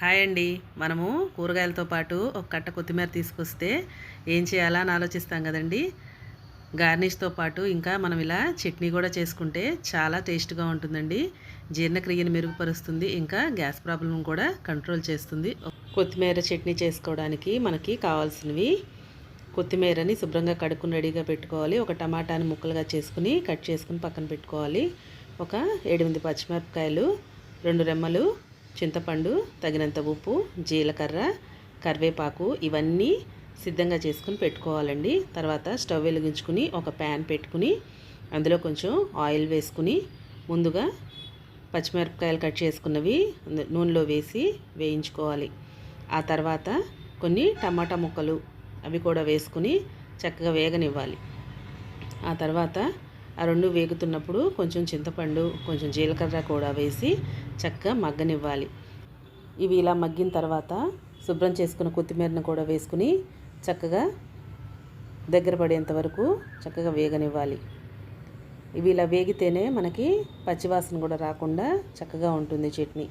Hi అండి. మనము కూరగాయలతో పాటు ఒక కట్ట కొత్తిమీర తీసుకొస్తే ఏం చేయాలా అని ఆలోచిస్తాం కదండీ. గార్నిష్‌తో పాటు ఇంకా మనం ఇలా చట్నీ కూడా చేసుకుంటే చాలా టేస్ట్‌గా ఉంటుందండి. జీర్ణక్రియను మెరుగుపరుస్తుంది. ఇంకా గ్యాస్ ప్రాబ్లమ్ కూడా కంట్రోల్ చేస్తుంది. కొత్తిమీర చట్నీ చేసుకోవడానికి మనకి కావాల్సినవి కొత్తిమీరని శుభ్రంగా కడుక్కుని రెడీగా పెట్టుకోవాలి. ఒక టమాటాని ముక్కలుగా చేసుకుని కట్ చేసుకుని పక్కన పెట్టుకోవాలి. ఒక 7, 8 పచ్చిమిరపకాయలు, 2 రెమ్మలు చింతపండు, తగినంత ఉప్పు, జీలకర్ర, కరివేపాకు ఇవన్నీ సిద్ధంగా చేసుకుని పెట్టుకోవాలండి. తర్వాత స్టవ్ వెలిగించుకుని ఒక ప్యాన్ పెట్టుకుని అందులో కొంచెం ఆయిల్ వేసుకుని ముందుగా పచ్చిమిరపకాయలు కట్ చేసుకున్నవి నూనెలో వేసి వేయించుకోవాలి. ఆ తర్వాత కొన్ని టమాటా ముక్కలు అవి కూడా వేసుకుని చక్కగా వేగనివ్వాలి. ఆ తర్వాత ఆ రెండు వేగుతున్నప్పుడు కొంచెం చింతపండు, కొంచెం జీలకర్ర కూడా వేసి చక్కగా మగ్గనివ్వాలి. ఇవి ఇలా మగ్గిన తర్వాత శుభ్రం చేసుకున్న కొత్తిమీరను కూడా వేసుకుని చక్కగా దగ్గర పడేంత వరకు చక్కగా వేగనివ్వాలి. ఇవి ఇలా వేగితేనే మనకి పచ్చివాసన కూడా రాకుండా చక్కగా ఉంటుంది చట్నీ.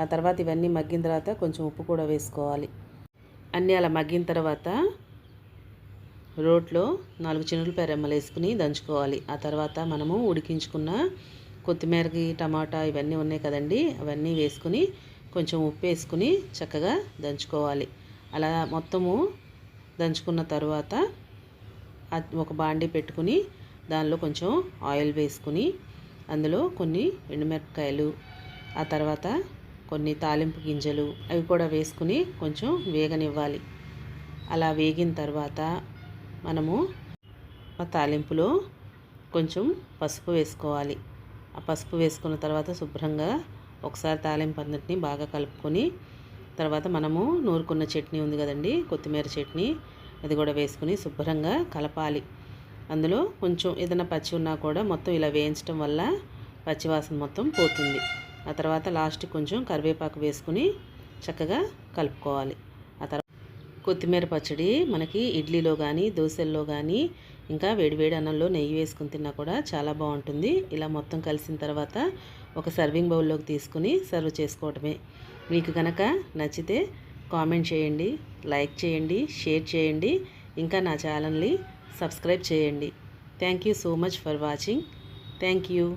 ఆ తర్వాత ఇవన్నీ మగ్గిన తర్వాత కొంచెం ఉప్పు కూడా వేసుకోవాలి. అన్నీ అలా మగ్గిన తర్వాత రోట్లో 4 చిన్నులపాయ రెమ్మలు వేసుకుని దంచుకోవాలి. ఆ తర్వాత మనము ఉడికించుకున్న కొత్తిమీరకి టమాటా ఇవన్నీ ఉన్నాయి కదండి, అవన్నీ వేసుకుని కొంచెం ఉప్పు వేసుకుని చక్కగా దంచుకోవాలి. అలా మొత్తము దంచుకున్న తర్వాత ఒక బాండీ పెట్టుకుని దానిలో కొంచెం ఆయిల్ వేసుకుని అందులో కొన్ని ఎండుమిరపకాయలు, ఆ తర్వాత కొన్ని తాలింపు గింజలు అవి కూడా వేసుకుని కొంచెం వేగనివ్వాలి. అలా వేగిన తర్వాత మనము ఆ తాలింపులో కొంచెం పసుపు వేసుకోవాలి. ఆ పసుపు వేసుకున్న తర్వాత శుభ్రంగా ఒకసారి తాలింపు అన్నిటిని బాగా కలుపుకొని తర్వాత మనము నూరుకున్న చట్నీ ఉంది కదండి, కొత్తిమీర చట్నీ, అది కూడా వేసుకుని శుభ్రంగా కలపాలి. అందులో కొంచెం ఏదైనా పచ్చి ఉన్నా కూడా మొత్తం ఇలా వేయించడం వల్ల పచ్చివాసన మొత్తం పోతుంది. ఆ తర్వాత లాస్ట్కి కొంచెం కరివేపాకు వేసుకుని చక్కగా కలుపుకోవాలి. ఆ తర్వాత కొత్తిమీర పచ్చడి మనకి ఇడ్లీలో కానీ దోశల్లో కానీ ఇంకా వేడివేడి అన్నంలో నెయ్యి వేసుకుని తిన్నా కూడా చాలా బాగుంటుంది. ఇలా మొత్తం కలిసిన తర్వాత ఒక సర్వింగ్ బౌల్లోకి తీసుకుని సర్వ్ చేసుకోవటమే. మీకు కనుక నచ్చితే కామెంట్ చేయండి, లైక్ చేయండి, షేర్ చేయండి, ఇంకా నా ఛానల్ని సబ్స్క్రైబ్ చేయండి. Thank you so much for watching. Thank you.